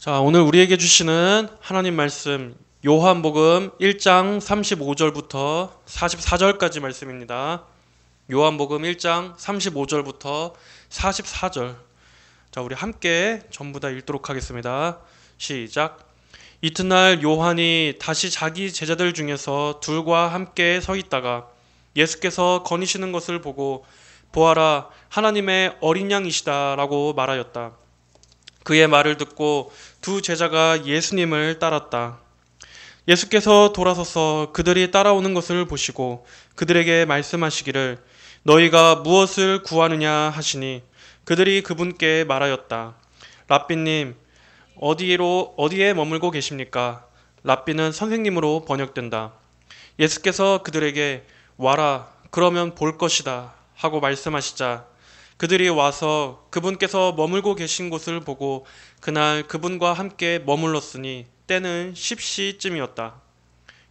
자, 오늘 우리에게 주시는 하나님 말씀 요한복음 1장 35절부터 44절까지 말씀입니다. 요한복음 1장 35절부터 44절. 자, 우리 함께 전부 다 읽도록 하겠습니다. 시작. 이튿날 요한이 다시 자기 제자들 중에서 둘과 함께 서 있다가 예수께서 거니시는 것을 보고 보아라, 하나님의 어린 양이시다 라고 말하였다. 그의 말을 듣고 두 제자가 예수님을 따랐다. 예수께서 돌아서서 그들이 따라오는 것을 보시고 그들에게 말씀하시기를 너희가 무엇을 구하느냐 하시니 그들이 그분께 말하였다. 랍비님, 어디에 머물고 계십니까? 랍비는 선생님으로 번역된다. 예수께서 그들에게 와라, 그러면 볼 것이다 하고 말씀하시자 그들이 와서 그분께서 머물고 계신 곳을 보고 그날 그분과 함께 머물렀으니 때는 10시쯤이었다.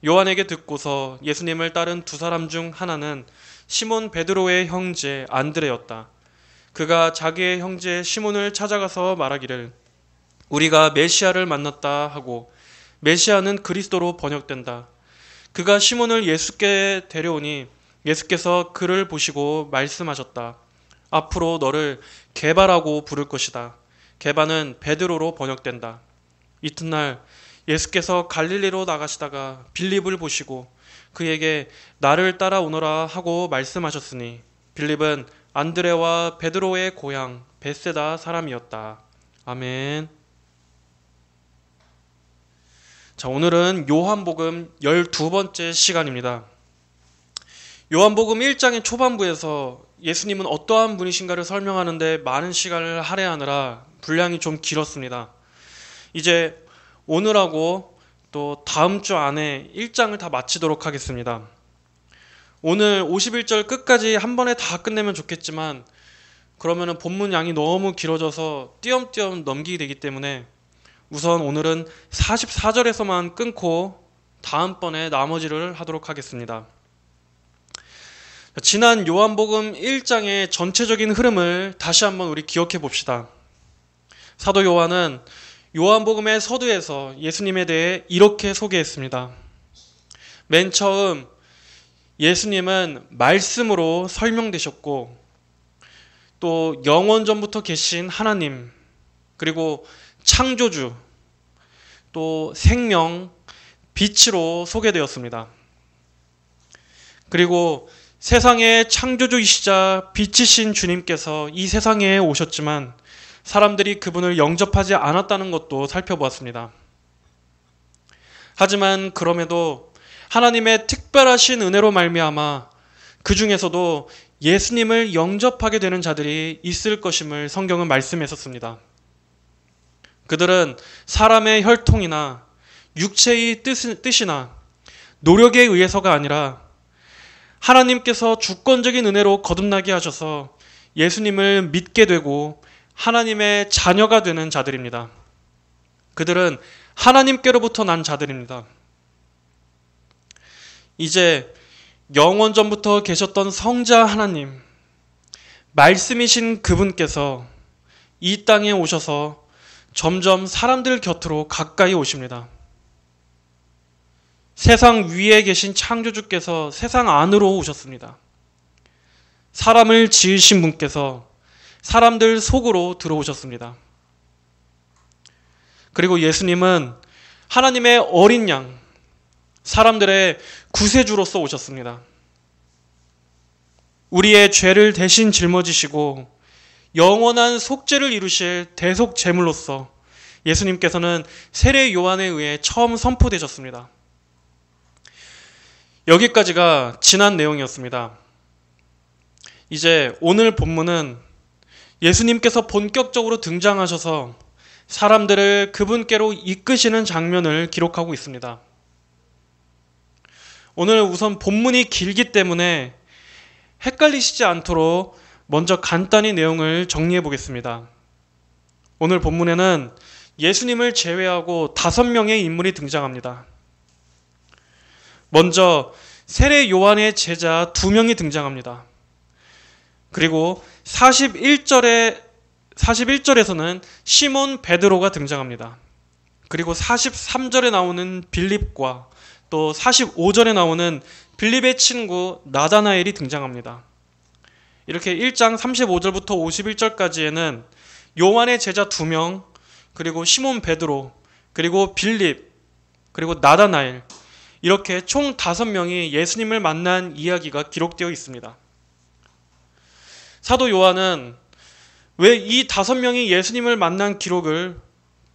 요한에게 듣고서 예수님을 따른 두 사람 중 하나는 시몬 베드로의 형제 안드레였다. 그가 자기의 형제 시몬을 찾아가서 말하기를 우리가 메시아를 만났다 하고, 메시아는 그리스도로 번역된다. 그가 시몬을 예수께 데려오니 예수께서 그를 보시고 말씀하셨다. 앞으로 너를 게바라고 부를 것이다. 게바는 베드로로 번역된다. 이튿날 예수께서 갈릴리로 나가시다가 빌립을 보시고 그에게 나를 따라오너라 하고 말씀하셨으니 빌립은 안드레와 베드로의 고향 벳세다 사람이었다. 아멘. 자, 오늘은 요한복음 12번째 시간입니다. 요한복음 1장의 초반부에서 예수님은 어떠한 분이신가를 설명하는데 많은 시간을 할애하느라 분량이 좀 길었습니다. 이제 오늘하고 또 다음 주 안에 1장을 다 마치도록 하겠습니다. 오늘 51절 끝까지 한 번에 다 끝내면 좋겠지만 그러면은 본문 양이 너무 길어져서 띄엄띄엄 넘기게 되기 때문에 우선 오늘은 44절에서만 끊고 다음번에 나머지를 하도록 하겠습니다. 지난 요한복음 1장의 전체적인 흐름을 다시 한번 우리 기억해 봅시다. 사도 요한은 요한복음의 서두에서 예수님에 대해 이렇게 소개했습니다. 맨 처음 예수님은 말씀으로 설명되셨고 또 영원전부터 계신 하나님, 그리고 창조주, 또 생명, 빛으로 소개되었습니다. 그리고 세상의 창조주이시자 빛이신 주님께서 이 세상에 오셨지만 사람들이 그분을 영접하지 않았다는 것도 살펴보았습니다. 하지만 그럼에도 하나님의 특별하신 은혜로 말미암아 그 중에서도 예수님을 영접하게 되는 자들이 있을 것임을 성경은 말씀했었습니다. 그들은 사람의 혈통이나 육체의 뜻이나 노력에 의해서가 아니라 하나님께서 주권적인 은혜로 거듭나게 하셔서 예수님을 믿게 되고 하나님의 자녀가 되는 자들입니다. 그들은 하나님께로부터 난 자들입니다. 이제 영원전부터 계셨던 성자 하나님, 말씀이신 그분께서 이 땅에 오셔서 점점 사람들 곁으로 가까이 오십니다. 세상 위에 계신 창조주께서 세상 안으로 오셨습니다. 사람을 지으신 분께서 사람들 속으로 들어오셨습니다. 그리고 예수님은 하나님의 어린 양, 사람들의 구세주로서 오셨습니다. 우리의 죄를 대신 짊어지시고 영원한 속죄를 이루실 대속 제물로서 예수님께서는 세례 요한에 의해 처음 선포되셨습니다. 여기까지가 지난 내용이었습니다. 이제 오늘 본문은 예수님께서 본격적으로 등장하셔서 사람들을 그분께로 이끄시는 장면을 기록하고 있습니다. 오늘 우선 본문이 길기 때문에 헷갈리시지 않도록 먼저 간단히 내용을 정리해 보겠습니다. 오늘 본문에는 예수님을 제외하고 5명의 인물이 등장합니다. 먼저 세례 요한의 제자 2명이 등장합니다. 그리고 41절에서는 시몬 베드로가 등장합니다. 그리고 43절에 나오는 빌립과 또 45절에 나오는 빌립의 친구 나다나엘이 등장합니다. 이렇게 1장 35절부터 51절까지에는 요한의 제자 2명, 그리고 시몬 베드로, 그리고 빌립, 그리고 나다나엘, 이렇게 총 5명이 예수님을 만난 이야기가 기록되어 있습니다. 사도 요한은 왜 이 5명이 예수님을 만난 기록을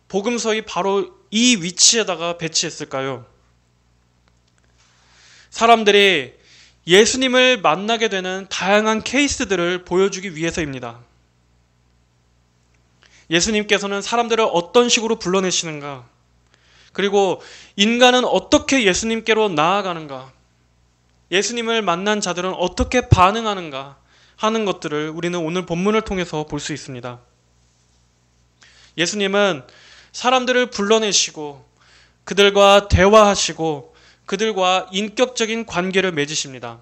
복음서의 바로 이 위치에다가 배치했을까요? 사람들이 예수님을 만나게 되는 다양한 케이스들을 보여주기 위해서입니다. 예수님께서는 사람들을 어떤 식으로 불러내시는가? 그리고 인간은 어떻게 예수님께로 나아가는가? 예수님을 만난 자들은 어떻게 반응하는가? 하는 것들을 우리는 오늘 본문을 통해서 볼 수 있습니다. 예수님은 사람들을 불러내시고 그들과 대화하시고 그들과 인격적인 관계를 맺으십니다.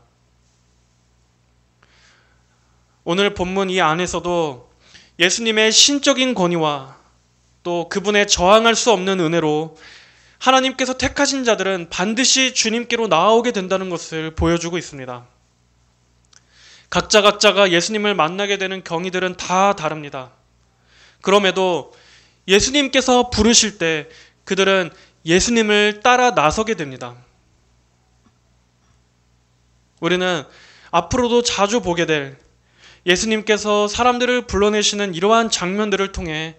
오늘 본문 이 안에서도 예수님의 신적인 권위와 또 그분의 저항할 수 없는 은혜로 하나님께서 택하신 자들은 반드시 주님께로 나아오게 된다는 것을 보여주고 있습니다. 각자가 예수님을 만나게 되는 경위들은 다 다릅니다. 그럼에도 예수님께서 부르실 때 그들은 예수님을 따라 나서게 됩니다. 우리는 앞으로도 자주 보게 될 예수님께서 사람들을 불러내시는 이러한 장면들을 통해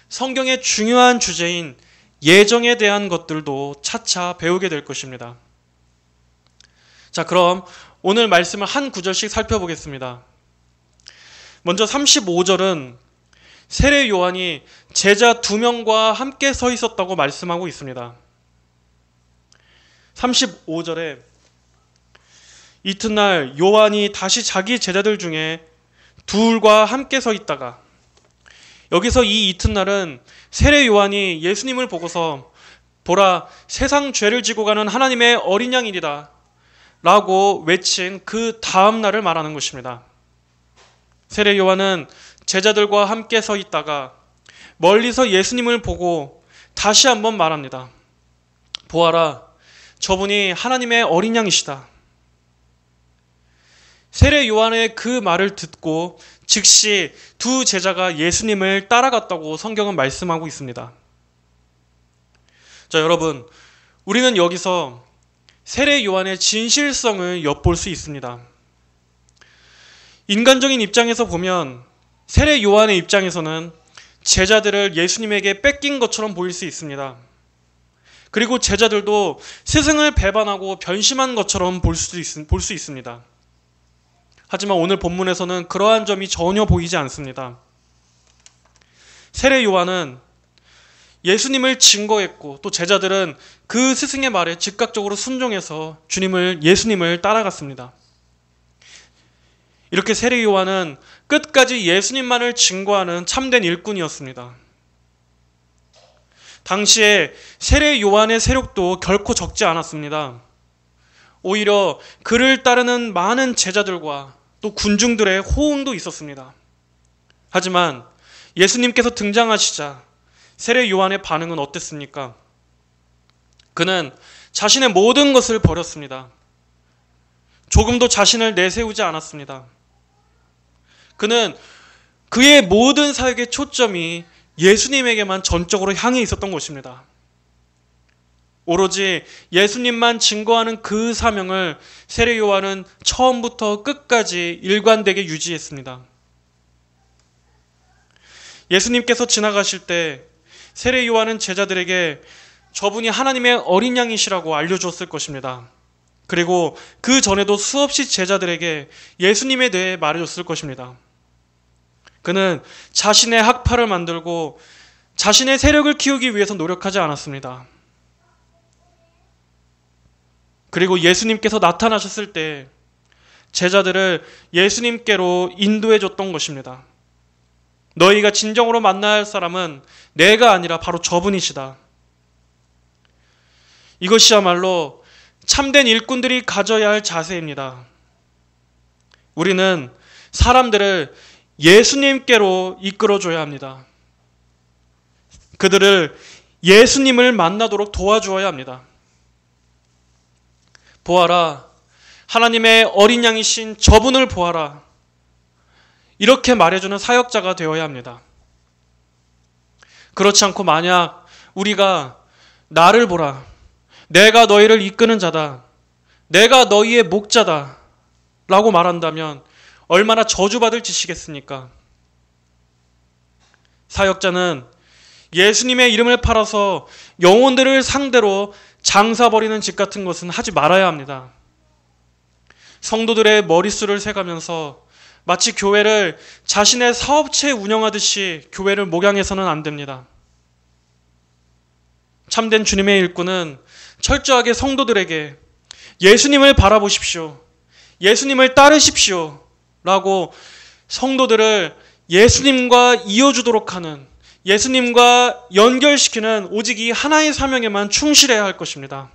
성경의 중요한 주제인 예정에 대한 것들도 차차 배우게 될 것입니다. 자, 그럼 오늘 말씀을 한 구절씩 살펴보겠습니다. 먼저 35절은 세례 요한이 제자 2명과 함께 서 있었다고 말씀하고 있습니다. 35절에 이튿날 요한이 다시 자기 제자들 중에 둘과 함께 서 있다가, 여기서 이 이튿날은 세례 요한이 예수님을 보고서 보라, 세상 죄를 지고 가는 하나님의 어린 양이리다 라고 외친 그 다음 날을 말하는 것입니다. 세례 요한은 제자들과 함께 서 있다가 멀리서 예수님을 보고 다시 한번 말합니다. 보아라, 저분이 하나님의 어린 양이시다. 세례 요한의 그 말을 듣고 즉시 두 제자가 예수님을 따라갔다고 성경은 말씀하고 있습니다. 자, 여러분, 우리는 여기서 세례 요한의 진실성을 엿볼 수 있습니다. 인간적인 입장에서 보면 세례 요한의 입장에서는 제자들을 예수님에게 뺏긴 것처럼 보일 수 있습니다. 그리고 제자들도 스승을 배반하고 변심한 것처럼 볼 수 있습니다. 하지만 오늘 본문에서는 그러한 점이 전혀 보이지 않습니다. 세례 요한은 예수님을 증거했고 또 제자들은 그 스승의 말에 즉각적으로 순종해서 예수님을 따라갔습니다. 이렇게 세례 요한은 끝까지 예수님만을 증거하는 참된 일꾼이었습니다. 당시에 세례 요한의 세력도 결코 적지 않았습니다. 오히려 그를 따르는 많은 제자들과 또 군중들의 호응도 있었습니다. 하지만 예수님께서 등장하시자 세례 요한의 반응은 어땠습니까? 그는 자신의 모든 것을 버렸습니다. 조금도 자신을 내세우지 않았습니다. 그는 그의 모든 사역의 초점이 예수님에게만 전적으로 향해 있었던 것입니다. 오로지 예수님만 증거하는 그 사명을 세례 요한은 처음부터 끝까지 일관되게 유지했습니다. 예수님께서 지나가실 때 세례 요한은 제자들에게 저분이 하나님의 어린 양이시라고 알려주었을 것입니다. 그리고 그 전에도 수없이 제자들에게 예수님에 대해 말해줬을 것입니다. 그는 자신의 학파를 만들고 자신의 세력을 키우기 위해서 노력하지 않았습니다. 그리고 예수님께서 나타나셨을 때 제자들을 예수님께로 인도해 줬던 것입니다. 너희가 진정으로 만나야 할 사람은 내가 아니라 바로 저분이시다. 이것이야말로 참된 일꾼들이 가져야 할 자세입니다. 우리는 사람들을 예수님께로 이끌어줘야 합니다. 그들을 예수님을 만나도록 도와주어야 합니다. 보아라, 하나님의 어린 양이신 저분을 보아라. 이렇게 말해주는 사역자가 되어야 합니다. 그렇지 않고 만약 우리가 나를 보라, 내가 너희를 이끄는 자다, 내가 너희의 목자다 라고 말한다면 얼마나 저주받을 짓이겠습니까? 사역자는 예수님의 이름을 팔아서 영혼들을 상대로 장사 벌이는 짓 같은 것은 하지 말아야 합니다. 성도들의 머릿수를 세가면서 마치 교회를 자신의 사업체 운영하듯이 교회를 목양해서는 안 됩니다. 참된 주님의 일꾼은 철저하게 성도들에게 예수님을 바라보십시오, 예수님을 따르십시오 라고 성도들을 예수님과 이어주도록 하는, 예수님과 연결시키는 오직 이 하나의 사명에만 충실해야 할 것입니다.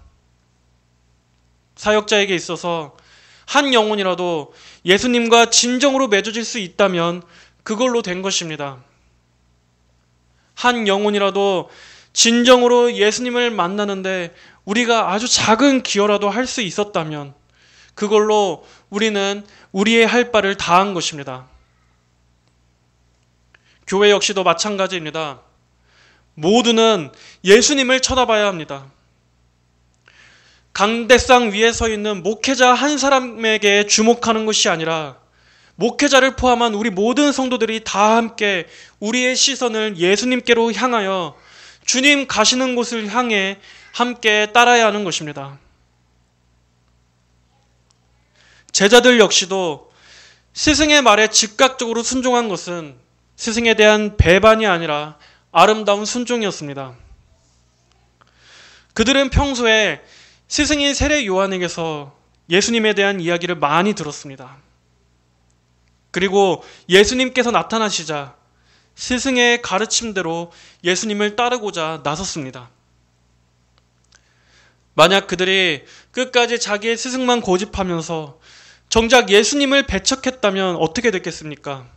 사역자에게 있어서 한 영혼이라도 예수님과 진정으로 맺어질 수 있다면 그걸로 된 것입니다. 한 영혼이라도 진정으로 예수님을 만나는데 우리가 아주 작은 기여라도 할 수 있었다면 그걸로 우리는 우리의 할 바를 다한 것입니다. 교회 역시도 마찬가지입니다. 모두는 예수님을 쳐다봐야 합니다. 강대상 위에 서 있는 목회자 한 사람에게 주목하는 것이 아니라 목회자를 포함한 우리 모든 성도들이 다 함께 우리의 시선을 예수님께로 향하여 주님 가시는 곳을 향해 함께 따라야 하는 것입니다. 제자들 역시도 스승의 말에 즉각적으로 순종한 것은 스승에 대한 배반이 아니라 아름다운 순종이었습니다. 그들은 평소에 스승인 세례 요한에게서 예수님에 대한 이야기를 많이 들었습니다. 그리고 예수님께서 나타나시자 스승의 가르침대로 예수님을 따르고자 나섰습니다. 만약 그들이 끝까지 자기의 스승만 고집하면서 정작 예수님을 배척했다면 어떻게 됐겠습니까?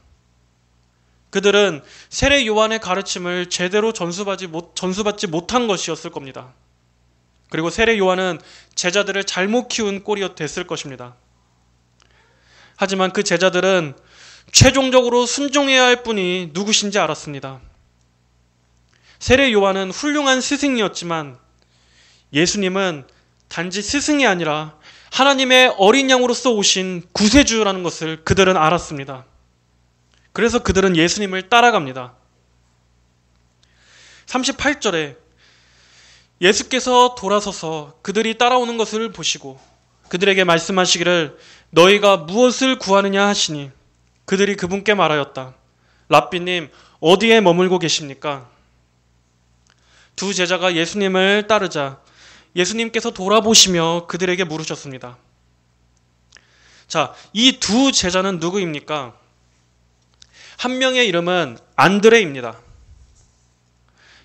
그들은 세례 요한의 가르침을 제대로 전수받지 못한 것이었을 겁니다. 그리고 세례 요한은 제자들을 잘못 키운 꼴이 됐을 것입니다. 하지만 그 제자들은 최종적으로 순종해야 할 분이 누구신지 알았습니다. 세례 요한은 훌륭한 스승이었지만 예수님은 단지 스승이 아니라 하나님의 어린 양으로서 오신 구세주라는 것을 그들은 알았습니다. 그래서 그들은 예수님을 따라갑니다. 38절에 예수께서 돌아서서 그들이 따라오는 것을 보시고 그들에게 말씀하시기를 너희가 무엇을 구하느냐 하시니 그들이 그분께 말하였다. 랍비님, 어디에 머물고 계십니까? 두 제자가 예수님을 따르자 예수님께서 돌아보시며 그들에게 물으셨습니다. 자, 이 두 제자는 누구입니까? 한 명의 이름은 안드레입니다.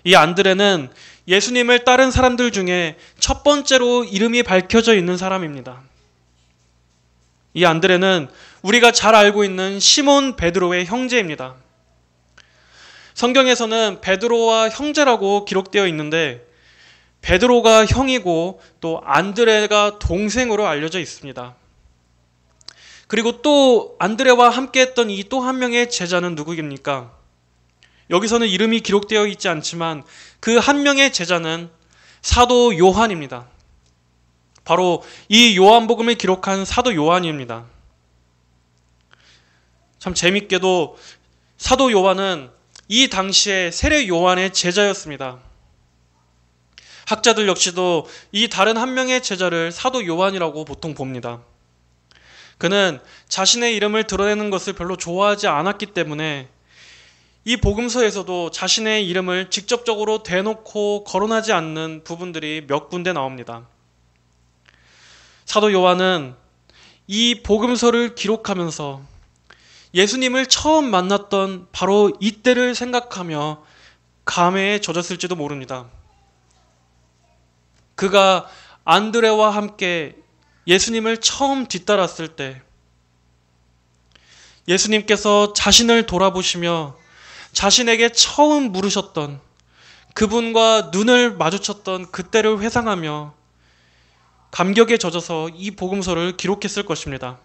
이 안드레는 예수님을 따른 사람들 중에 첫 번째로 이름이 밝혀져 있는 사람입니다. 이 안드레는 우리가 잘 알고 있는 시몬 베드로의 형제입니다. 성경에서는 베드로와 형제라고 기록되어 있는데 베드로가 형이고 또 안드레가 동생으로 알려져 있습니다. 그리고 또 안드레와 함께했던 이 또 한 명의 제자는 누구입니까? 여기서는 이름이 기록되어 있지 않지만 그 한 명의 제자는 사도 요한입니다. 바로 이 요한복음을 기록한 사도 요한입니다. 참 재밌게도 사도 요한은 이 당시에 세례 요한의 제자였습니다. 학자들 역시도 이 다른 한 명의 제자를 사도 요한이라고 보통 봅니다. 그는 자신의 이름을 드러내는 것을 별로 좋아하지 않았기 때문에 이 복음서에서도 자신의 이름을 직접적으로 대놓고 거론하지 않는 부분들이 몇 군데 나옵니다. 사도 요한은 이 복음서를 기록하면서 예수님을 처음 만났던 바로 이때를 생각하며 감회에 젖었을지도 모릅니다. 그가 안드레와 함께 예수님을 처음 뒤따랐을 때 예수님께서 자신을 돌아보시며 자신에게 처음 물으셨던 그분과 눈을 마주쳤던 그때를 회상하며 감격에 젖어서 이 복음서를 기록했을 것입니다.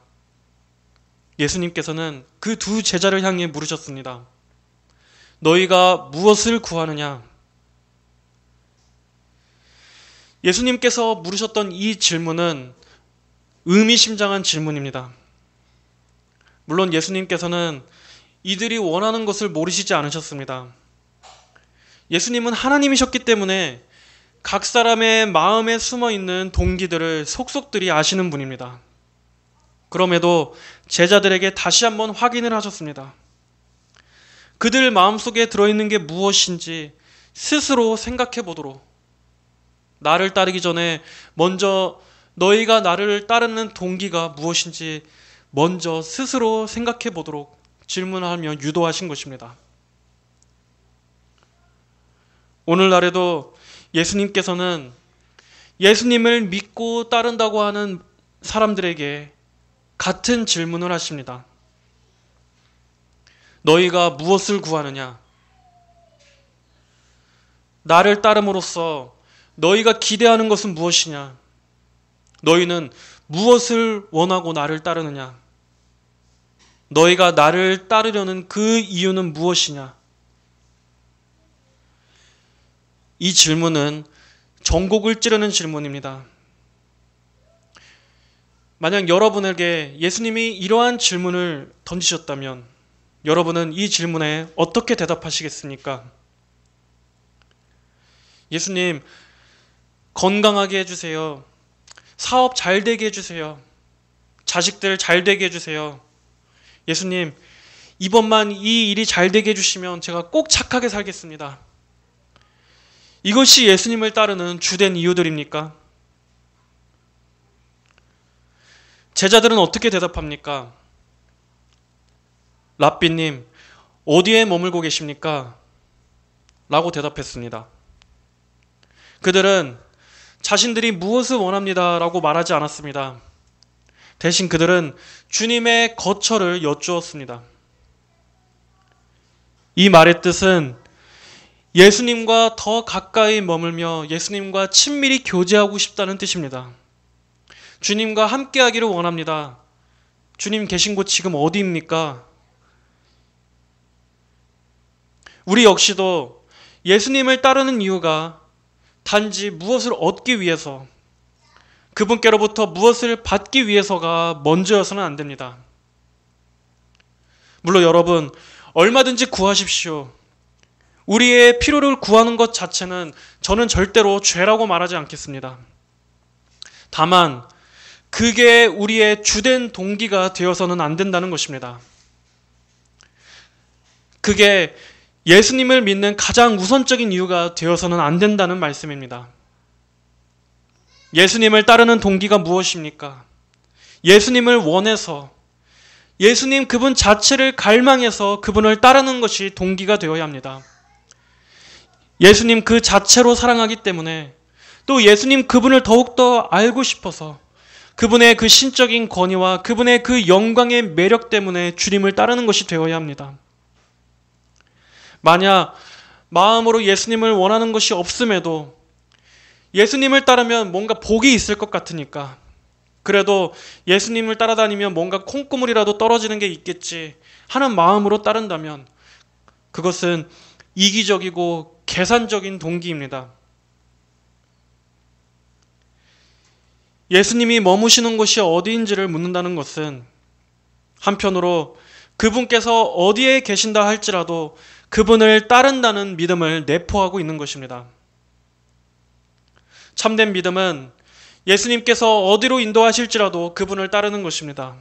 예수님께서는 그 두 제자를 향해 물으셨습니다. 너희가 무엇을 구하느냐? 예수님께서 물으셨던 이 질문은 의미심장한 질문입니다. 물론 예수님께서는 이들이 원하는 것을 모르시지 않으셨습니다. 예수님은 하나님이셨기 때문에 각 사람의 마음에 숨어 있는 동기들을 속속들이 아시는 분입니다. 그럼에도 제자들에게 다시 한번 확인을 하셨습니다. 그들 마음속에 들어있는 게 무엇인지 스스로 생각해 보도록, 나를 따르기 전에 먼저 너희가 나를 따르는 동기가 무엇인지 먼저 스스로 생각해 보도록 질문하며 유도하신 것입니다. 오늘날에도 예수님께서는 예수님을 믿고 따른다고 하는 사람들에게 같은 질문을 하십니다. 너희가 무엇을 구하느냐? 나를 따름으로써 너희가 기대하는 것은 무엇이냐? 너희는 무엇을 원하고 나를 따르느냐? 너희가 나를 따르려는 그 이유는 무엇이냐? 이 질문은 전곡을 찌르는 질문입니다. 만약 여러분에게 예수님이 이러한 질문을 던지셨다면 여러분은 이 질문에 어떻게 대답하시겠습니까? 예수님, 건강하게 해주세요. 사업 잘 되게 해주세요. 자식들 잘 되게 해주세요. 예수님, 이번만 이 일이 잘 되게 해주시면 제가 꼭 착하게 살겠습니다. 이것이 예수님을 따르는 주된 이유들입니까? 제자들은 어떻게 대답합니까? 랍비님, 어디에 머물고 계십니까? 라고 대답했습니다. 그들은 자신들이 무엇을 원합니다 라고 말하지 않았습니다. 대신 그들은 주님의 거처를 여쭈었습니다. 이 말의 뜻은 예수님과 더 가까이 머물며 예수님과 친밀히 교제하고 싶다는 뜻입니다. 주님과 함께하기를 원합니다. 주님 계신 곳 지금 어디입니까? 우리 역시도 예수님을 따르는 이유가 단지 무엇을 얻기 위해서, 그분께로부터 무엇을 받기 위해서가 먼저여서는 안 됩니다. 물론 여러분, 얼마든지 구하십시오. 우리의 필요를 구하는 것 자체는 저는 절대로 죄라고 말하지 않겠습니다. 다만 그게 우리의 주된 동기가 되어서는 안 된다는 것입니다. 그게 예수님을 믿는 가장 우선적인 이유가 되어서는 안 된다는 말씀입니다. 예수님을 따르는 동기가 무엇입니까? 예수님을 원해서, 예수님 그분 자체를 갈망해서 그분을 따르는 것이 동기가 되어야 합니다. 예수님 그 자체로 사랑하기 때문에, 또 예수님 그분을 더욱더 알고 싶어서 그분의 그 신적인 권위와 그분의 그 영광의 매력 때문에 주님을 따르는 것이 되어야 합니다. 만약 마음으로 예수님을 원하는 것이 없음에도 예수님을 따르면 뭔가 복이 있을 것 같으니까, 그래도 예수님을 따라다니면 뭔가 콩고물이라도 떨어지는 게 있겠지 하는 마음으로 따른다면 그것은 이기적이고 계산적인 동기입니다. 예수님이 머무시는 곳이 어디인지를 묻는다는 것은 한편으로 그분께서 어디에 계신다 할지라도 그분을 따른다는 믿음을 내포하고 있는 것입니다. 참된 믿음은 예수님께서 어디로 인도하실지라도 그분을 따르는 것입니다.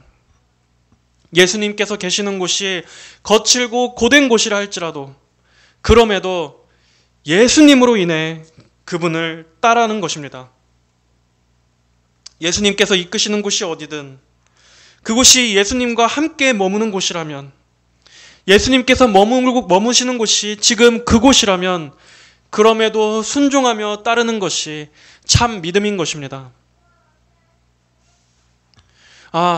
예수님께서 계시는 곳이 거칠고 고된 곳이라 할지라도 그럼에도 예수님으로 인해 그분을 따르는 것입니다. 예수님께서 이끄시는 곳이 어디든 그곳이 예수님과 함께 머무는 곳이라면, 예수님께서 머무시는 곳이 지금 그곳이라면 그럼에도 순종하며 따르는 것이 참 믿음인 것입니다.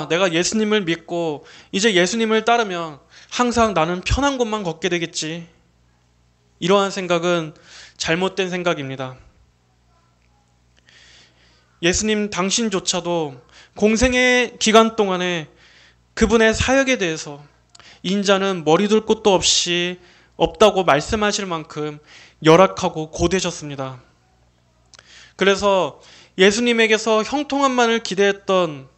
내가 예수님을 믿고 이제 예수님을 따르면 항상 나는 편한 곳만 걷게 되겠지. 이러한 생각은 잘못된 생각입니다. 예수님 당신조차도 공생의 기간 동안에 그분의 사역에 대해서 인자는 머리둘 곳도 없이 없다고 말씀하실 만큼 열악하고 고되셨습니다. 그래서 예수님에게서 형통함만을 기대했던,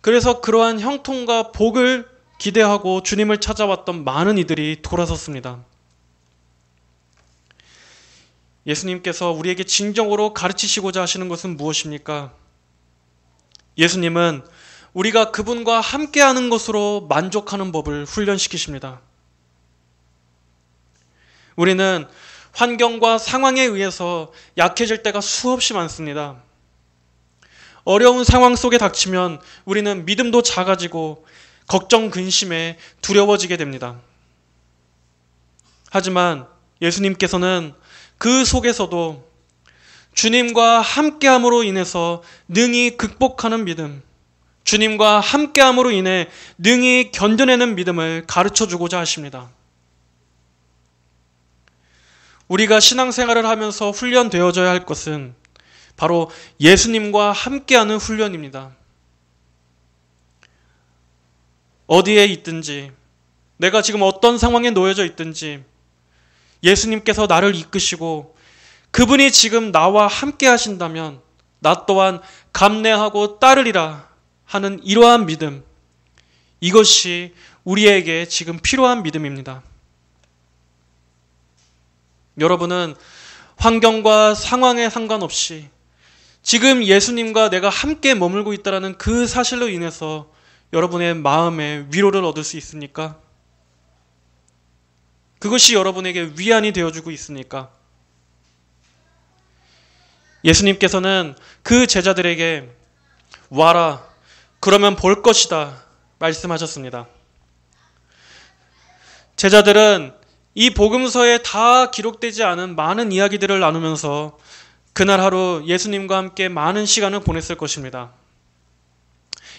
그래서 그러한 형통과 복을 기대하고 주님을 찾아왔던 많은 이들이 돌아섰습니다. 예수님께서 우리에게 진정으로 가르치시고자 하시는 것은 무엇입니까? 예수님은 우리가 그분과 함께하는 것으로 만족하는 법을 훈련시키십니다. 우리는 환경과 상황에 의해서 약해질 때가 수없이 많습니다. 어려운 상황 속에 닥치면 우리는 믿음도 작아지고 걱정, 근심에 두려워지게 됩니다. 하지만 예수님께서는 그 속에서도 주님과 함께함으로 인해서 능히 극복하는 믿음, 주님과 함께함으로 인해 능히 견뎌내는 믿음을 가르쳐주고자 하십니다. 우리가 신앙생활을 하면서 훈련되어져야 할 것은 바로 예수님과 함께하는 훈련입니다. 어디에 있든지, 내가 지금 어떤 상황에 놓여져 있든지 예수님께서 나를 이끄시고 그분이 지금 나와 함께 하신다면 나 또한 감내하고 따르리라 하는 이러한 믿음, 이것이 우리에게 지금 필요한 믿음입니다. 여러분은 환경과 상황에 상관없이 지금 예수님과 내가 함께 머물고 있다는 그 사실로 인해서 여러분의 마음에 위로를 얻을 수 있습니까? 그것이 여러분에게 위안이 되어주고 있습니까? 예수님께서는 그 제자들에게 와라, 그러면 볼 것이다 말씀하셨습니다. 제자들은 이 복음서에 다 기록되지 않은 많은 이야기들을 나누면서 그날 하루 예수님과 함께 많은 시간을 보냈을 것입니다.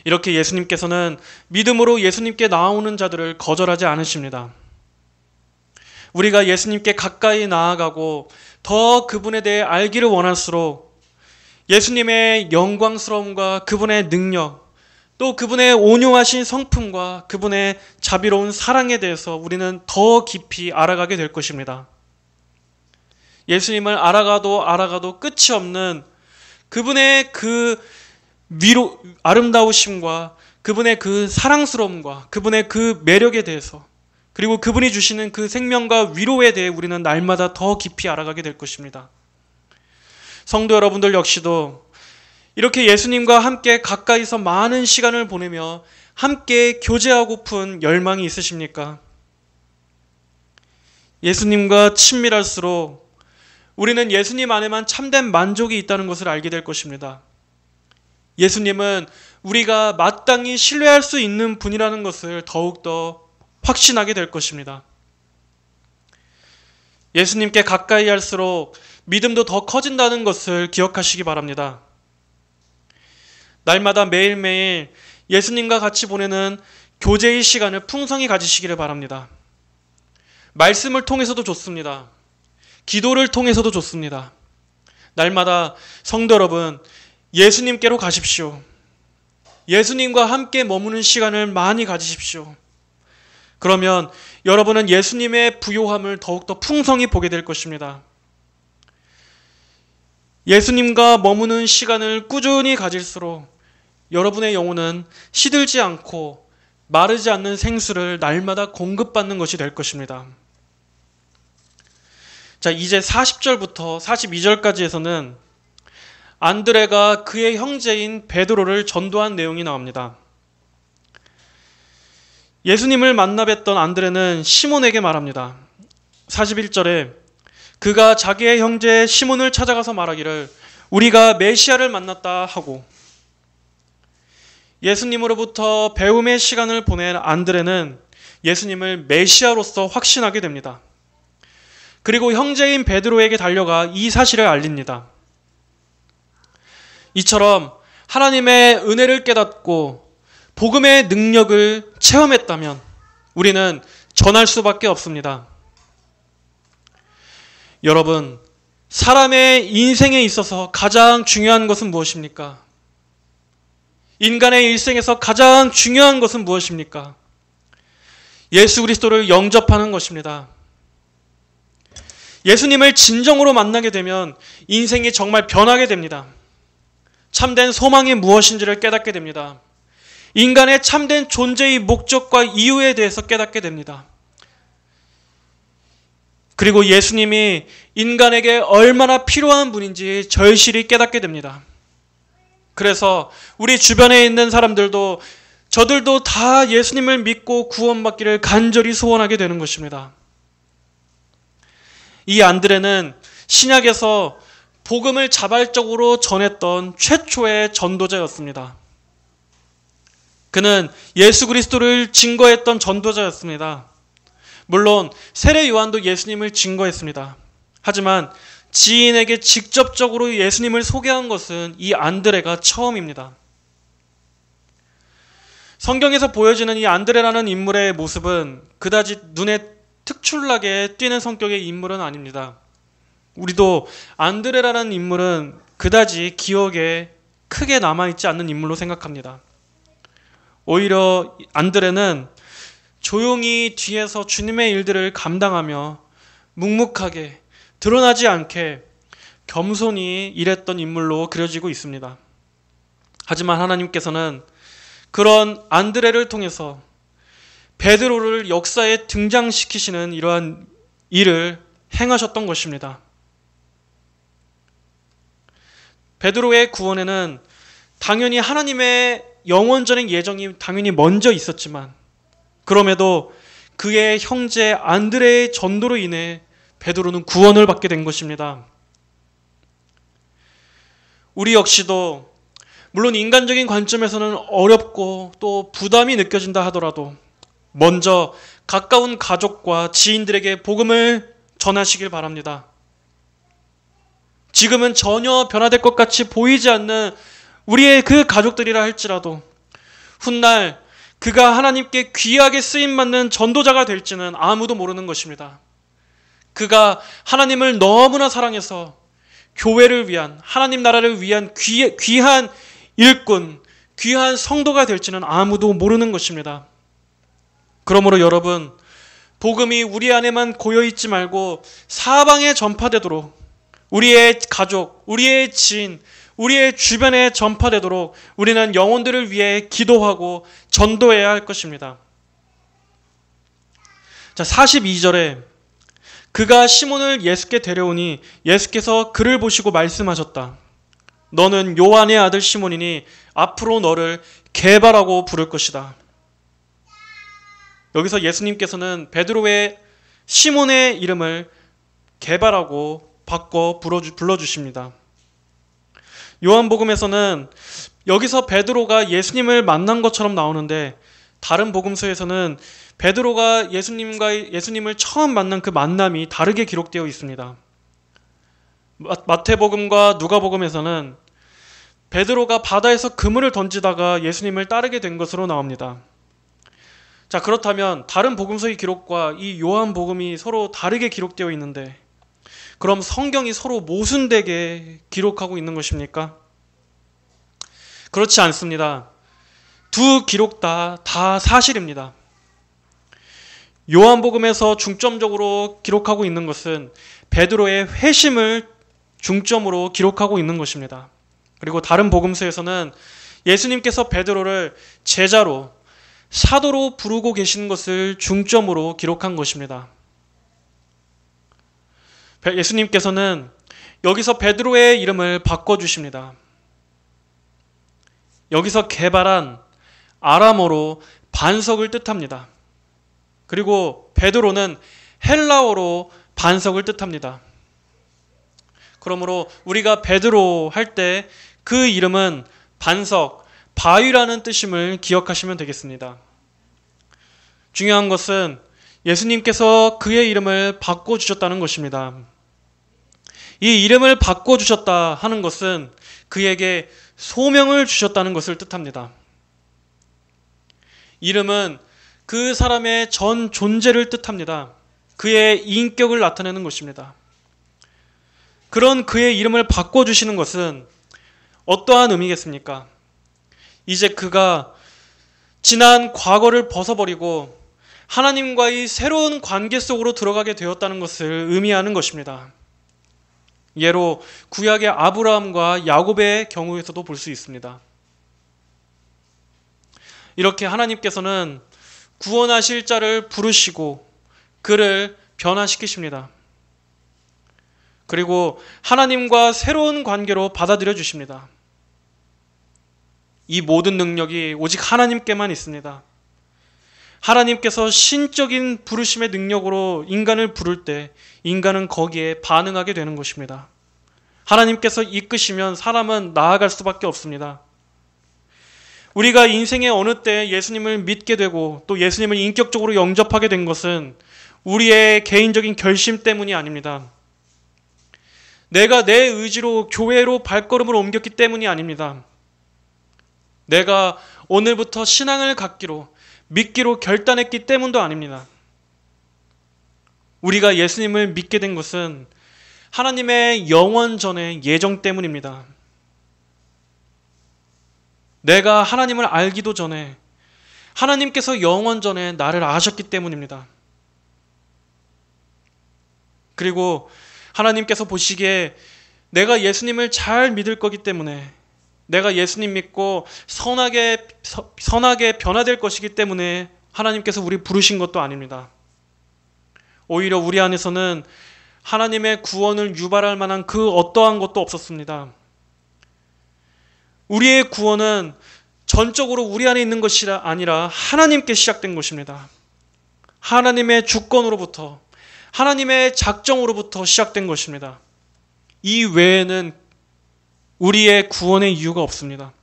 이렇게 예수님께서는 믿음으로 예수님께 나오는 자들을 거절하지 않으십니다. 우리가 예수님께 가까이 나아가고 더 그분에 대해 알기를 원할수록 예수님의 영광스러움과 그분의 능력, 또 그분의 온유하신 성품과 그분의 자비로운 사랑에 대해서 우리는 더 깊이 알아가게 될 것입니다. 예수님을 알아가도 끝이 없는 그분의 그 위로, 아름다우심과 그분의 그 사랑스러움과 그분의 그 매력에 대해서, 그리고 그분이 주시는 그 생명과 위로에 대해 우리는 날마다 더 깊이 알아가게 될 것입니다. 성도 여러분들 역시도 이렇게 예수님과 함께 가까이서 많은 시간을 보내며 함께 교제하고픈 열망이 있으십니까? 예수님과 친밀할수록 우리는 예수님 안에만 참된 만족이 있다는 것을 알게 될 것입니다. 예수님은 우리가 마땅히 신뢰할 수 있는 분이라는 것을 더욱더 확신하게 될 것입니다. 예수님께 가까이 할수록 믿음도 더 커진다는 것을 기억하시기 바랍니다. 날마다 매일매일 예수님과 같이 보내는 교제의 시간을 풍성히 가지시기를 바랍니다. 말씀을 통해서도 좋습니다. 기도를 통해서도 좋습니다. 날마다 성도 여러분, 예수님께로 가십시오. 예수님과 함께 머무는 시간을 많이 가지십시오. 그러면 여러분은 예수님의 부요함을 더욱더 풍성히 보게 될 것입니다. 예수님과 머무는 시간을 꾸준히 가질수록 여러분의 영혼은 시들지 않고 마르지 않는 생수를 날마다 공급받는 것이 될 것입니다. 자, 이제 40절부터 42절까지에서는 안드레가 그의 형제인 베드로를 전도한 내용이 나옵니다. 예수님을 만나 뵀던 안드레는 시몬에게 말합니다. 41절에 그가 자기의 형제 시몬을 찾아가서 말하기를 우리가 메시아를 만났다 하고, 예수님으로부터 배움의 시간을 보낸 안드레는 예수님을 메시아로서 확신하게 됩니다. 그리고 형제인 베드로에게 달려가 이 사실을 알립니다. 이처럼 하나님의 은혜를 깨닫고 복음의 능력을 체험했다면 우리는 전할 수밖에 없습니다. 여러분, 사람의 인생에 있어서 가장 중요한 것은 무엇입니까? 인간의 일생에서 가장 중요한 것은 무엇입니까? 예수 그리스도를 영접하는 것입니다. 예수님을 진정으로 만나게 되면 인생이 정말 변하게 됩니다. 참된 소망이 무엇인지를 깨닫게 됩니다. 인간의 참된 존재의 목적과 이유에 대해서 깨닫게 됩니다. 그리고 예수님이 인간에게 얼마나 필요한 분인지 절실히 깨닫게 됩니다. 그래서 우리 주변에 있는 사람들도 저들도 다 예수님을 믿고 구원받기를 간절히 소원하게 되는 것입니다. 이 안드레는 신약에서 복음을 자발적으로 전했던 최초의 전도자였습니다. 그는 예수 그리스도를 증거했던 전도자였습니다. 물론 세례 요한도 예수님을 증거했습니다. 하지만 지인에게 직접적으로 예수님을 소개한 것은 이 안드레가 처음입니다. 성경에서 보여지는 이 안드레라는 인물의 모습은 그다지 눈에 특출나게 띄는 성격의 인물은 아닙니다. 우리도 안드레라는 인물은 그다지 기억에 크게 남아있지 않는 인물로 생각합니다. 오히려 안드레는 조용히 뒤에서 주님의 일들을 감당하며 묵묵하게 드러나지 않게 겸손히 일했던 인물로 그려지고 있습니다. 하지만 하나님께서는 그런 안드레를 통해서 베드로를 역사에 등장시키시는 이러한 일을 행하셨던 것입니다. 베드로의 구원에는 당연히 하나님의 영원적인 예정이 당연히 먼저 있었지만 그럼에도 그의 형제 안드레의 전도로 인해 베드로는 구원을 받게 된 것입니다. 우리 역시도 물론 인간적인 관점에서는 어렵고 또 부담이 느껴진다 하더라도 먼저 가까운 가족과 지인들에게 복음을 전하시길 바랍니다. 지금은 전혀 변화될 것 같이 보이지 않는 우리의 그 가족들이라 할지라도 훗날 그가 하나님께 귀하게 쓰임받는 전도자가 될지는 아무도 모르는 것입니다. 그가 하나님을 너무나 사랑해서 교회를 위한, 하나님 나라를 위한 귀한 일꾼, 귀한 성도가 될지는 아무도 모르는 것입니다. 그러므로 여러분, 복음이 우리 안에만 고여있지 말고 사방에 전파되도록 우리의 가족, 우리의 지인, 우리의 주변에 전파되도록 우리는 영혼들을 위해 기도하고 전도해야 할 것입니다. 자, 42절에 그가 시몬을 예수께 데려오니 예수께서 그를 보시고 말씀하셨다. 너는 요한의 아들 시몬이니 앞으로 너를 게바라고 부를 것이다. 여기서 예수님께서는 베드로의 시몬의 이름을 게바라고 바꿔 불러주십니다. 요한복음에서는 여기서 베드로가 예수님을 만난 것처럼 나오는데 다른 복음서에서는 베드로가 예수님을 처음 만난 그 만남이 다르게 기록되어 있습니다. 마태복음과 누가복음에서는 베드로가 바다에서 그물을 던지다가 예수님을 따르게 된 것으로 나옵니다. 자, 그렇다면 다른 복음서의 기록과 이 요한복음이 서로 다르게 기록되어 있는데 그럼 성경이 서로 모순되게 기록하고 있는 것입니까? 그렇지 않습니다. 두 기록 다 사실입니다. 요한복음에서 중점적으로 기록하고 있는 것은 베드로의 회심을 중점으로 기록하고 있는 것입니다. 그리고 다른 복음서에서는 예수님께서 베드로를 제자로, 사도로 부르고 계신 것을 중점으로 기록한 것입니다. 예수님께서는 여기서 베드로의 이름을 바꿔주십니다. 여기서 게바란 아람어로 반석을 뜻합니다. 그리고 베드로는 헬라어로 반석을 뜻합니다. 그러므로 우리가 베드로 할 때 그 이름은 반석, 바위라는 뜻임을 기억하시면 되겠습니다. 중요한 것은 예수님께서 그의 이름을 바꿔주셨다는 것입니다. 이 이름을 바꿔주셨다 하는 것은 그에게 소명을 주셨다는 것을 뜻합니다. 이름은 그 사람의 전 존재를 뜻합니다. 그의 인격을 나타내는 것입니다. 그런 그의 이름을 바꿔주시는 것은 어떠한 의미겠습니까? 이제 그가 지난 과거를 벗어버리고 하나님과의 새로운 관계 속으로 들어가게 되었다는 것을 의미하는 것입니다. 예로 구약의 아브라함과 야곱의 경우에서도 볼 수 있습니다. 이렇게 하나님께서는 구원하실 자를 부르시고 그를 변화시키십니다. 그리고 하나님과 새로운 관계로 받아들여 주십니다. 이 모든 능력이 오직 하나님께만 있습니다. 하나님께서 신적인 부르심의 능력으로 인간을 부를 때 인간은 거기에 반응하게 되는 것입니다. 하나님께서 이끄시면 사람은 나아갈 수밖에 없습니다. 우리가 인생의 어느 때 예수님을 믿게 되고 또 예수님을 인격적으로 영접하게 된 것은 우리의 개인적인 결심 때문이 아닙니다. 내가 내 의지로 교회로 발걸음을 옮겼기 때문이 아닙니다. 내가 오늘부터 신앙을 갖기로 믿기로 결단했기 때문도 아닙니다. 우리가 예수님을 믿게 된 것은 하나님의 영원전의 예정 때문입니다. 내가 하나님을 알기도 전에 하나님께서 영원전에 나를 아셨기 때문입니다. 그리고 하나님께서 보시기에 내가 예수님을 잘 믿을 거기 때문에 내가 예수님 믿고 선하게 변화될 것이기 때문에 하나님께서 우리 부르신 것도 아닙니다. 오히려 우리 안에서는 하나님의 구원을 유발할 만한 그 어떠한 것도 없었습니다. 우리의 구원은 전적으로 우리 안에 있는 것이 아니라 하나님께 시작된 것입니다. 하나님의 주권으로부터 하나님의 작정으로부터 시작된 것입니다. 이 외에는 우리의 구원의 이유가 없습니다.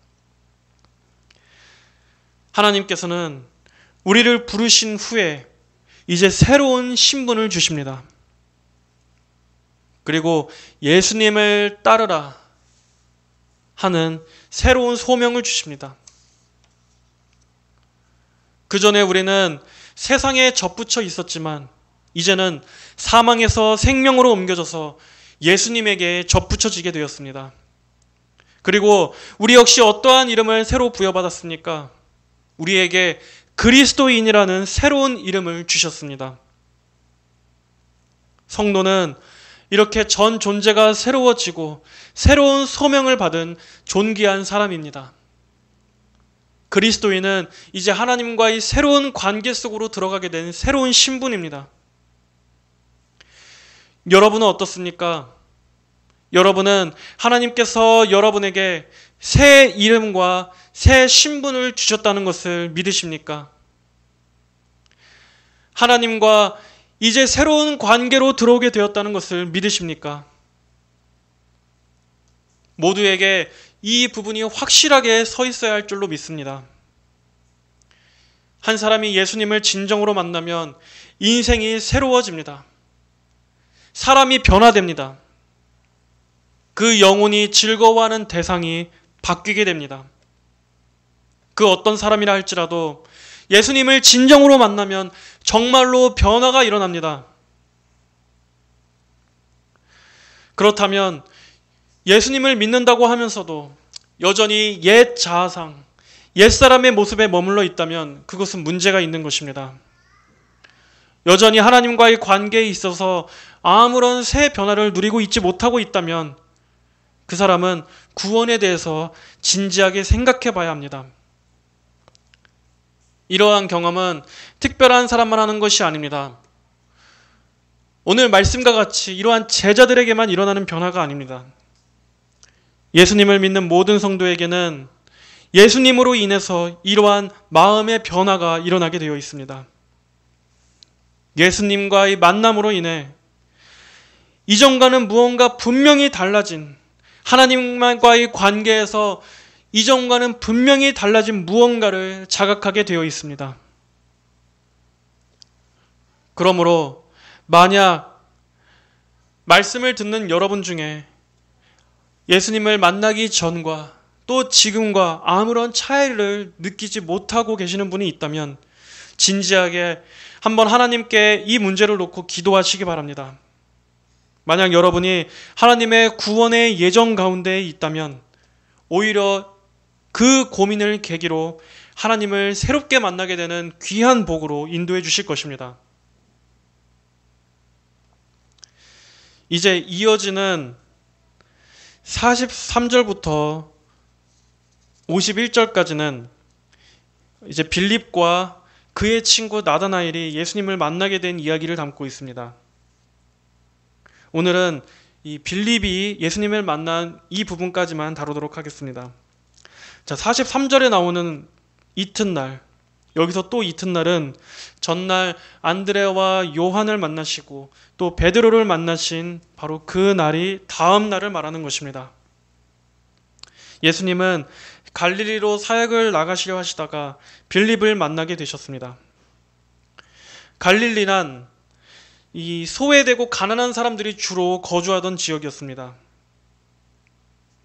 하나님께서는 우리를 부르신 후에 이제 새로운 신분을 주십니다. 그리고 예수님을 따르라 하는 새로운 소명을 주십니다. 그 전에 우리는 세상에 접붙여 있었지만 이제는 사망에서 생명으로 옮겨져서 예수님에게 접붙여지게 되었습니다. 그리고 우리 역시 어떠한 이름을 새로 부여받았습니까? 우리에게 그리스도인이라는 새로운 이름을 주셨습니다. 성도는 이렇게 전 존재가 새로워지고 새로운 소명을 받은 존귀한 사람입니다. 그리스도인은 이제 하나님과의 새로운 관계 속으로 들어가게 된 새로운 신분입니다. 여러분은 어떻습니까? 여러분은 하나님께서 여러분에게 새 이름과 새 신분을 주셨다는 것을 믿으십니까? 하나님과 이제 새로운 관계로 들어오게 되었다는 것을 믿으십니까? 모두에게 이 부분이 확실하게 서 있어야 할 줄로 믿습니다. 한 사람이 예수님을 진정으로 만나면 인생이 새로워집니다. 사람이 변화됩니다. 그 영혼이 즐거워하는 대상이 바뀌게 됩니다. 그 어떤 사람이라 할지라도 예수님을 진정으로 만나면 정말로 변화가 일어납니다. 그렇다면 예수님을 믿는다고 하면서도 여전히 옛 자아상, 옛사람의 모습에 머물러 있다면 그것은 문제가 있는 것입니다. 여전히 하나님과의 관계에 있어서 아무런 새 변화를 누리고 있지 못하고 있다면 그 사람은 구원에 대해서 진지하게 생각해 봐야 합니다. 이러한 경험은 특별한 사람만 하는 것이 아닙니다. 오늘 말씀과 같이 이러한 제자들에게만 일어나는 변화가 아닙니다. 예수님을 믿는 모든 성도에게는 예수님으로 인해서 이러한 마음의 변화가 일어나게 되어 있습니다. 예수님과의 만남으로 인해 이전과는 무언가 분명히 달라진, 하나님과의 관계에서 이전과는 분명히 달라진 무언가를 자각하게 되어 있습니다. 그러므로 만약 말씀을 듣는 여러분 중에 예수님을 만나기 전과 또 지금과 아무런 차이를 느끼지 못하고 계시는 분이 있다면 진지하게 한번 하나님께 이 문제를 놓고 기도하시기 바랍니다. 만약 여러분이 하나님의 구원의 예정 가운데 있다면 오히려 그 고민을 계기로 하나님을 새롭게 만나게 되는 귀한 복으로 인도해 주실 것입니다. 이제 이어지는 43절부터 51절까지는 이제 빌립과 그의 친구 나다나엘이 예수님을 만나게 된 이야기를 담고 있습니다. 오늘은 이 빌립이 예수님을 만난 이 부분까지만 다루도록 하겠습니다. 자, 43절에 나오는 이튿날, 여기서 또 이튿날은 전날 안드레와 요한을 만나시고 또 베드로를 만나신 바로 그 날이 다음 날을 말하는 것입니다. 예수님은 갈릴리로 사역을 나가시려 하시다가 빌립을 만나게 되셨습니다. 갈릴리란 이 소외되고 가난한 사람들이 주로 거주하던 지역이었습니다.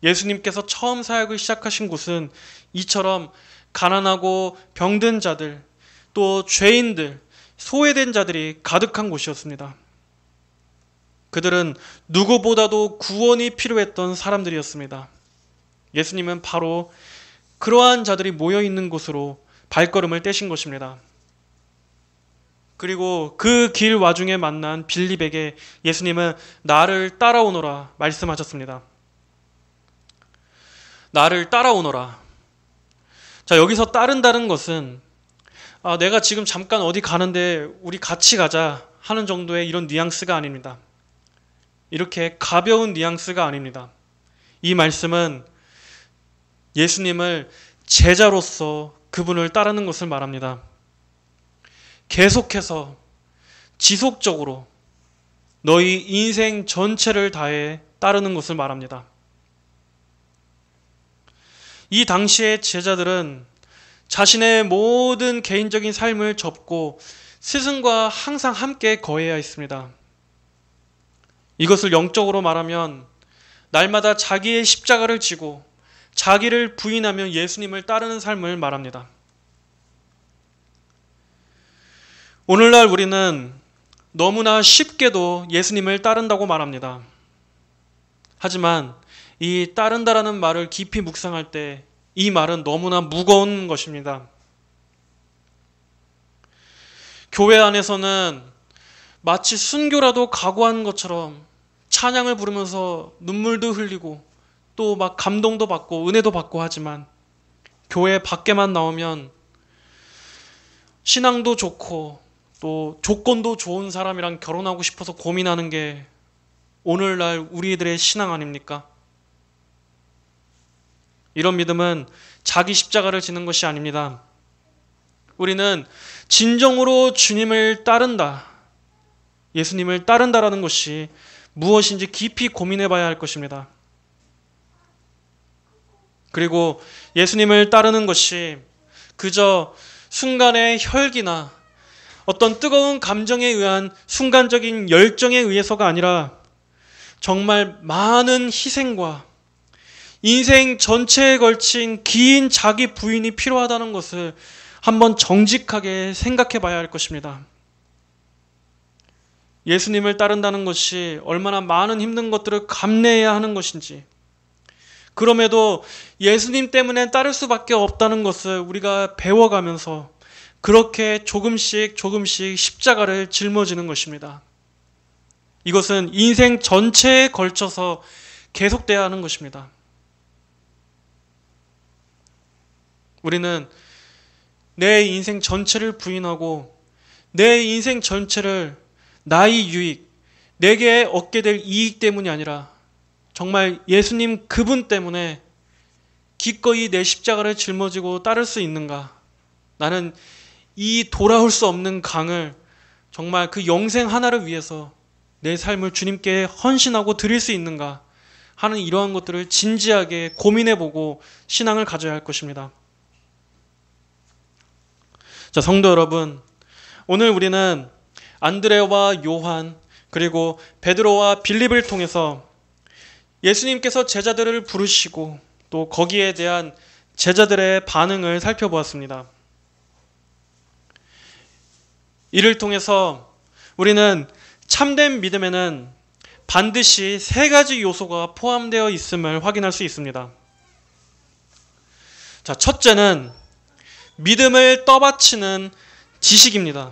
예수님께서 처음 사역을 시작하신 곳은 이처럼 가난하고 병든 자들, 또 죄인들, 소외된 자들이 가득한 곳이었습니다. 그들은 누구보다도 구원이 필요했던 사람들이었습니다. 예수님은 바로 그러한 자들이 모여 있는 곳으로 발걸음을 떼신 것입니다. 그리고 그 길 와중에 만난 빌립에게 예수님은 나를 따라오너라 말씀하셨습니다. 나를 따라오너라. 자, 여기서 따른다는 것은 내가 지금 잠깐 어디 가는데 우리 같이 가자 하는 정도의 이런 뉘앙스가 아닙니다. 이렇게 가벼운 뉘앙스가 아닙니다. 이 말씀은 예수님을 제자로서 그분을 따르는 것을 말합니다. 계속해서 지속적으로 너희 인생 전체를 다해 따르는 것을 말합니다. 이 당시의 제자들은 자신의 모든 개인적인 삶을 접고 스승과 항상 함께 거해야 했습니다. 이것을 영적으로 말하면 날마다 자기의 십자가를 지고 자기를 부인하며 예수님을 따르는 삶을 말합니다. 오늘날 우리는 너무나 쉽게도 예수님을 따른다고 말합니다. 하지만 이 따른다라는 말을 깊이 묵상할 때 이 말은 너무나 무거운 것입니다. 교회 안에서는 마치 순교라도 각오한 것처럼 찬양을 부르면서 눈물도 흘리고 또 막 감동도 받고 은혜도 받고 하지만 교회 밖에만 나오면 신앙도 좋고 또 조건도 좋은 사람이랑 결혼하고 싶어서 고민하는 게 오늘날 우리들의 신앙 아닙니까? 이런 믿음은 자기 십자가를 지는 것이 아닙니다. 우리는 진정으로 주님을 따른다, 예수님을 따른다라는 것이 무엇인지 깊이 고민해 봐야 할 것입니다. 그리고 예수님을 따르는 것이 그저 순간의 혈기나 어떤 뜨거운 감정에 의한 순간적인 열정에 의해서가 아니라 정말 많은 희생과 인생 전체에 걸친 긴 자기 부인이 필요하다는 것을 한번 정직하게 생각해 봐야 할 것입니다. 예수님을 따른다는 것이 얼마나 많은 힘든 것들을 감내해야 하는 것인지, 그럼에도 예수님 때문에 따를 수밖에 없다는 것을 우리가 배워가면서 그렇게 조금씩 십자가를 짊어지는 것입니다. 이것은 인생 전체에 걸쳐서 계속돼야 하는 것입니다. 우리는 내 인생 전체를 부인하고 내 인생 전체를 나의 유익, 내게 얻게 될 이익 때문이 아니라 정말 예수님 그분 때문에 기꺼이 내 십자가를 짊어지고 따를 수 있는가? 나는 이 돌아올 수 없는 강을 정말 그 영생 하나를 위해서 내 삶을 주님께 헌신하고 드릴 수 있는가 하는 이러한 것들을 진지하게 고민해보고 신앙을 가져야 할 것입니다. 자, 성도 여러분, 오늘 우리는 안드레와 요한 그리고 베드로와 빌립을 통해서 예수님께서 제자들을 부르시고 또 거기에 대한 제자들의 반응을 살펴보았습니다. 이를 통해서 우리는 참된 믿음에는 반드시 세 가지 요소가 포함되어 있음을 확인할 수 있습니다. 자, 첫째는 믿음을 떠받치는 지식입니다.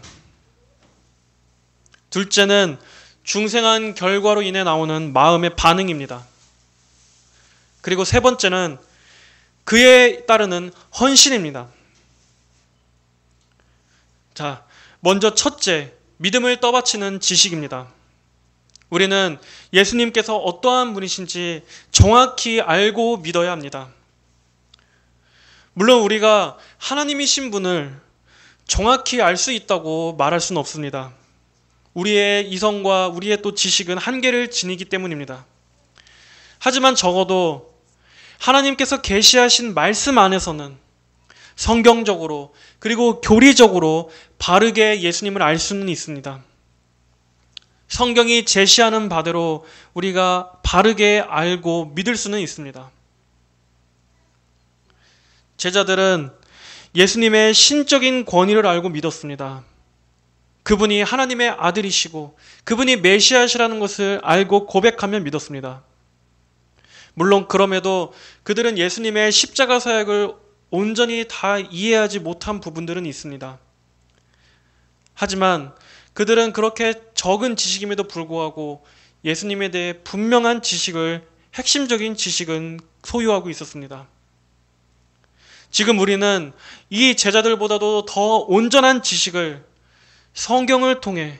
둘째는 중생한 결과로 인해 나오는 마음의 반응입니다. 그리고 세 번째는 그에 따르는 헌신입니다. 자, 먼저 첫째, 믿음을 떠받치는 지식입니다. 우리는 예수님께서 어떠한 분이신지 정확히 알고 믿어야 합니다. 물론 우리가 하나님이신 분을 정확히 알 수 있다고 말할 수는 없습니다. 우리의 이성과 우리의 또 지식은 한계를 지니기 때문입니다. 하지만 적어도 하나님께서 계시하신 말씀 안에서는 성경적으로 그리고 교리적으로 바르게 예수님을 알 수는 있습니다. 성경이 제시하는 바대로 우리가 바르게 알고 믿을 수는 있습니다. 제자들은 예수님의 신적인 권위를 알고 믿었습니다. 그분이 하나님의 아들이시고 그분이 메시아시라는 것을 알고 고백하며 믿었습니다. 물론 그럼에도 그들은 예수님의 십자가 사역을 온전히 다 이해하지 못한 부분들은 있습니다. 하지만 그들은 그렇게 적은 지식임에도 불구하고 예수님에 대해 분명한 지식을, 핵심적인 지식은 소유하고 있었습니다. 지금 우리는 이 제자들보다도 더 온전한 지식을 성경을 통해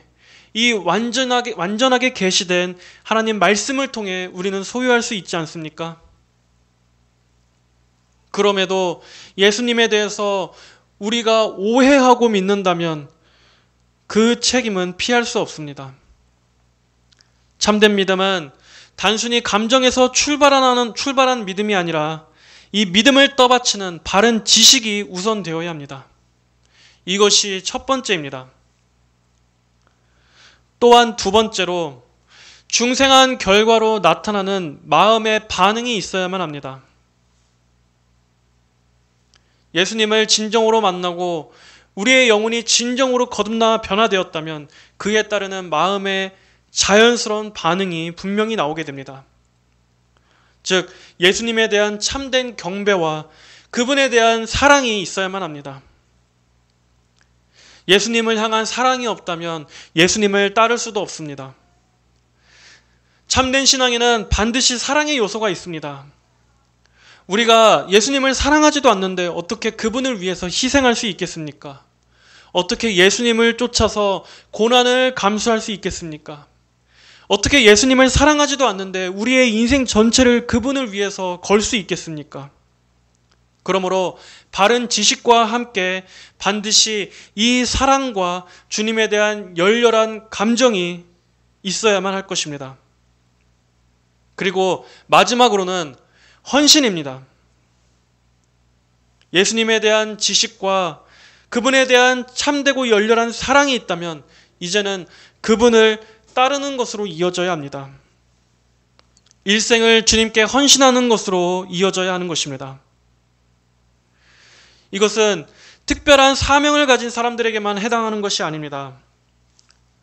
이 완전하게 계시된 하나님 말씀을 통해 우리는 소유할 수 있지 않습니까? 그럼에도 예수님에 대해서 우리가 오해하고 믿는다면 그 책임은 피할 수 없습니다. 참된 믿음은 단순히 감정에서 출발한 믿음이 아니라 이 믿음을 떠받치는 바른 지식이 우선되어야 합니다. 이것이 첫 번째입니다. 또한 두 번째로 중생한 결과로 나타나는 마음의 반응이 있어야만 합니다. 예수님을 진정으로 만나고 우리의 영혼이 진정으로 거듭나 변화되었다면 그에 따르는 마음의 자연스러운 반응이 분명히 나오게 됩니다. 즉 예수님에 대한 참된 경배와 그분에 대한 사랑이 있어야만 합니다. 예수님을 향한 사랑이 없다면 예수님을 따를 수도 없습니다. 참된 신앙에는 반드시 사랑의 요소가 있습니다. 우리가 예수님을 사랑하지도 않는데 어떻게 그분을 위해서 희생할 수 있겠습니까? 어떻게 예수님을 쫓아서 고난을 감수할 수 있겠습니까? 어떻게 예수님을 사랑하지도 않는데 우리의 인생 전체를 그분을 위해서 걸 수 있겠습니까? 그러므로 바른 지식과 함께 반드시 이 사랑과 주님에 대한 열렬한 감정이 있어야만 할 것입니다. 그리고 마지막으로는 헌신입니다. 예수님에 대한 지식과 그분에 대한 참되고 열렬한 사랑이 있다면 이제는 그분을 따르는 것으로 이어져야 합니다. 일생을 주님께 헌신하는 것으로 이어져야 하는 것입니다. 이것은 특별한 사명을 가진 사람들에게만 해당하는 것이 아닙니다.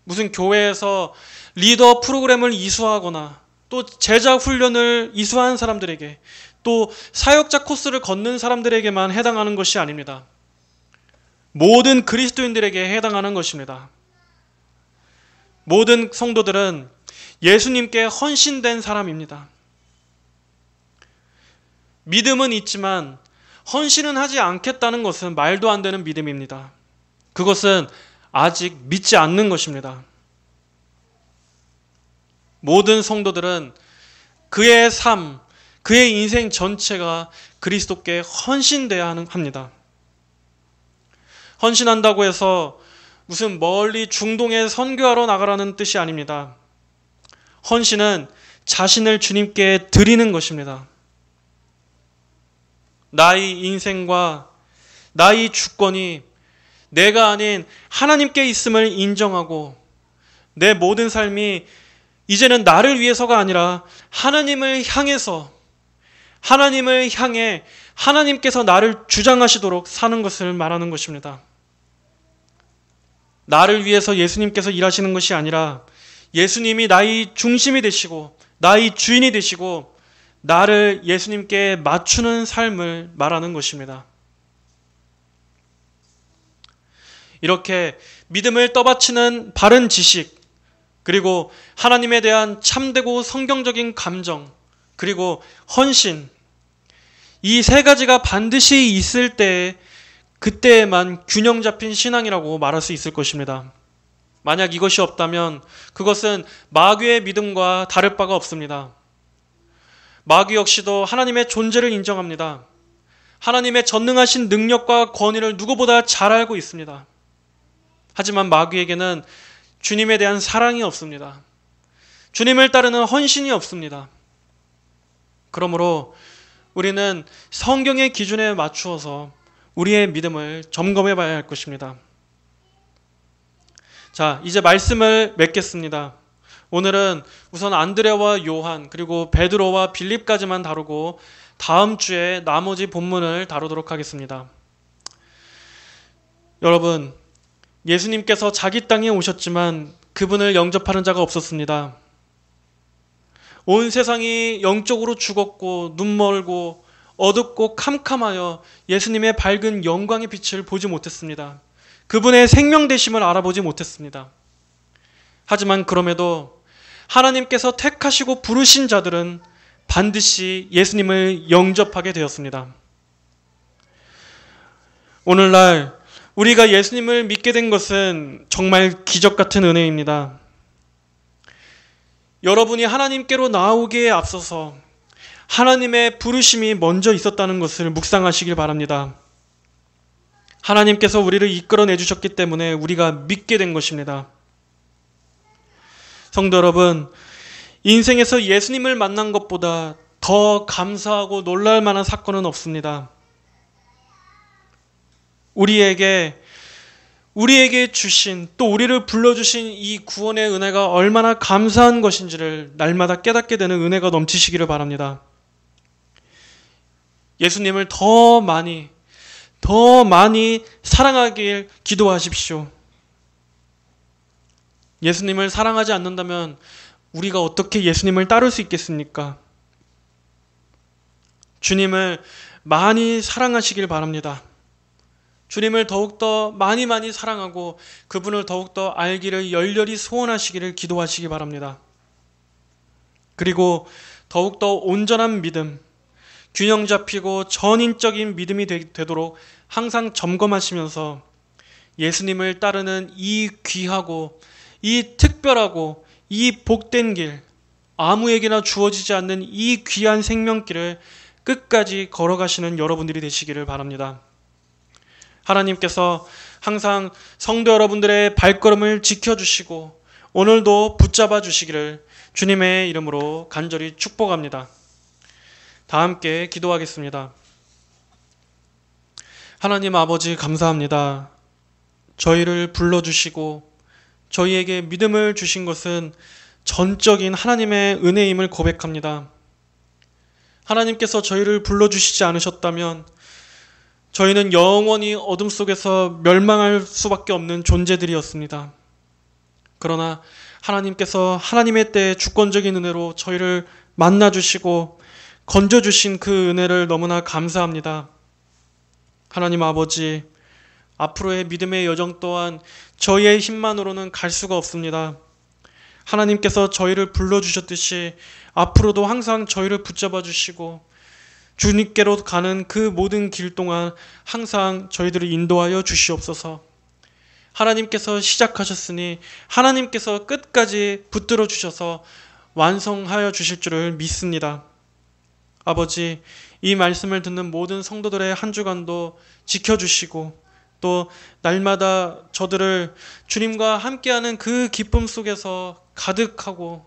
무슨 교회에서 리더 프로그램을 이수하거나 또 제자 훈련을 이수한 사람들에게 또 사역자 코스를 걷는 사람들에게만 해당하는 것이 아닙니다. 모든 그리스도인들에게 해당하는 것입니다. 모든 성도들은 예수님께 헌신된 사람입니다. 믿음은 있지만 헌신은 하지 않겠다는 것은 말도 안 되는 믿음입니다. 그것은 아직 믿지 않는 것입니다. 모든 성도들은 그의 삶, 그의 인생 전체가 그리스도께 헌신돼야 합니다. 헌신한다고 해서 무슨 멀리 중동에 선교하러 나가라는 뜻이 아닙니다. 헌신은 자신을 주님께 드리는 것입니다. 나의 인생과 나의 주권이 내가 아닌 하나님께 있음을 인정하고 내 모든 삶이 이제는 나를 위해서가 아니라 하나님을 향해서 하나님을 향해 하나님께서 나를 주장하시도록 사는 것을 말하는 것입니다. 나를 위해서 예수님께서 일하시는 것이 아니라 예수님이 나의 중심이 되시고 나의 주인이 되시고 나를 예수님께 맞추는 삶을 말하는 것입니다. 이렇게 믿음을 떠받치는 바른 지식, 그리고 하나님에 대한 참되고 성경적인 감정, 그리고 헌신, 이 세 가지가 반드시 있을 때 그때에만 균형 잡힌 신앙이라고 말할 수 있을 것입니다. 만약 이것이 없다면 그것은 마귀의 믿음과 다를 바가 없습니다. 마귀 역시도 하나님의 존재를 인정합니다. 하나님의 전능하신 능력과 권위를 누구보다 잘 알고 있습니다. 하지만 마귀에게는 주님에 대한 사랑이 없습니다. 주님을 따르는 헌신이 없습니다. 그러므로 우리는 성경의 기준에 맞추어서 우리의 믿음을 점검해 봐야 할 것입니다. 자, 이제 말씀을 맺겠습니다. 오늘은 우선 안드레와 요한, 그리고 베드로와 빌립까지만 다루고 다음 주에 나머지 본문을 다루도록 하겠습니다. 여러분, 예수님께서 자기 땅에 오셨지만 그분을 영접하는 자가 없었습니다. 온 세상이 영적으로 죽었고 눈멀고 어둡고 캄캄하여 예수님의 밝은 영광의 빛을 보지 못했습니다. 그분의 생명 되심을 알아보지 못했습니다. 하지만 그럼에도 하나님께서 택하시고 부르신 자들은 반드시 예수님을 영접하게 되었습니다. 오늘날 우리가 예수님을 믿게 된 것은 정말 기적 같은 은혜입니다. 여러분이 하나님께로 나오기에 앞서서 하나님의 부르심이 먼저 있었다는 것을 묵상하시길 바랍니다. 하나님께서 우리를 이끌어내 주셨기 때문에 우리가 믿게 된 것입니다. 성도 여러분, 인생에서 예수님을 만난 것보다 더 감사하고 놀랄 만한 사건은 없습니다. 우리에게 주신, 또 우리를 불러주신 이 구원의 은혜가 얼마나 감사한 것인지를 날마다 깨닫게 되는 은혜가 넘치시기를 바랍니다. 예수님을 더 많이 사랑하길 기도하십시오. 예수님을 사랑하지 않는다면 우리가 어떻게 예수님을 따를 수 있겠습니까? 주님을 많이 사랑하시길 바랍니다. 주님을 더욱더 많이 사랑하고 그분을 더욱더 알기를 열렬히 소원하시기를 기도하시기 바랍니다. 그리고 더욱더 온전한 믿음, 균형 잡히고 전인적인 믿음이 되도록 항상 점검하시면서 예수님을 따르는 이 귀하고 이 특별하고 이 복된 길, 아무에게나 주어지지 않는 이 귀한 생명길을 끝까지 걸어가시는 여러분들이 되시기를 바랍니다. 하나님께서 항상 성도 여러분들의 발걸음을 지켜주시고 오늘도 붙잡아 주시기를 주님의 이름으로 간절히 축복합니다. 다 함께 기도하겠습니다. 하나님 아버지 감사합니다. 저희를 불러주시고 저희에게 믿음을 주신 것은 전적인 하나님의 은혜임을 고백합니다. 하나님께서 저희를 불러주시지 않으셨다면 저희는 영원히 어둠 속에서 멸망할 수밖에 없는 존재들이었습니다. 그러나 하나님께서 하나님의 때에 주권적인 은혜로 저희를 만나주시고 건져주신 그 은혜를 너무나 감사합니다. 하나님 아버지, 앞으로의 믿음의 여정 또한 저희의 힘만으로는 갈 수가 없습니다. 하나님께서 저희를 불러주셨듯이 앞으로도 항상 저희를 붙잡아 주시고 주님께로 가는 그 모든 길 동안 항상 저희들을 인도하여 주시옵소서. 하나님께서 시작하셨으니 하나님께서 끝까지 붙들어 주셔서 완성하여 주실 줄을 믿습니다. 아버지, 이 말씀을 듣는 모든 성도들의 한 주간도 지켜주시고 또 날마다 저들을 주님과 함께하는 그 기쁨 속에서 가득하고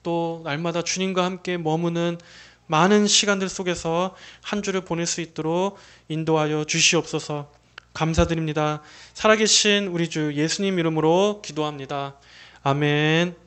또 날마다 주님과 함께 머무는 많은 시간들 속에서 한 주를 보낼 수 있도록 인도하여 주시옵소서. 감사드립니다. 살아계신 우리 주 예수님 이름으로 기도합니다. 아멘.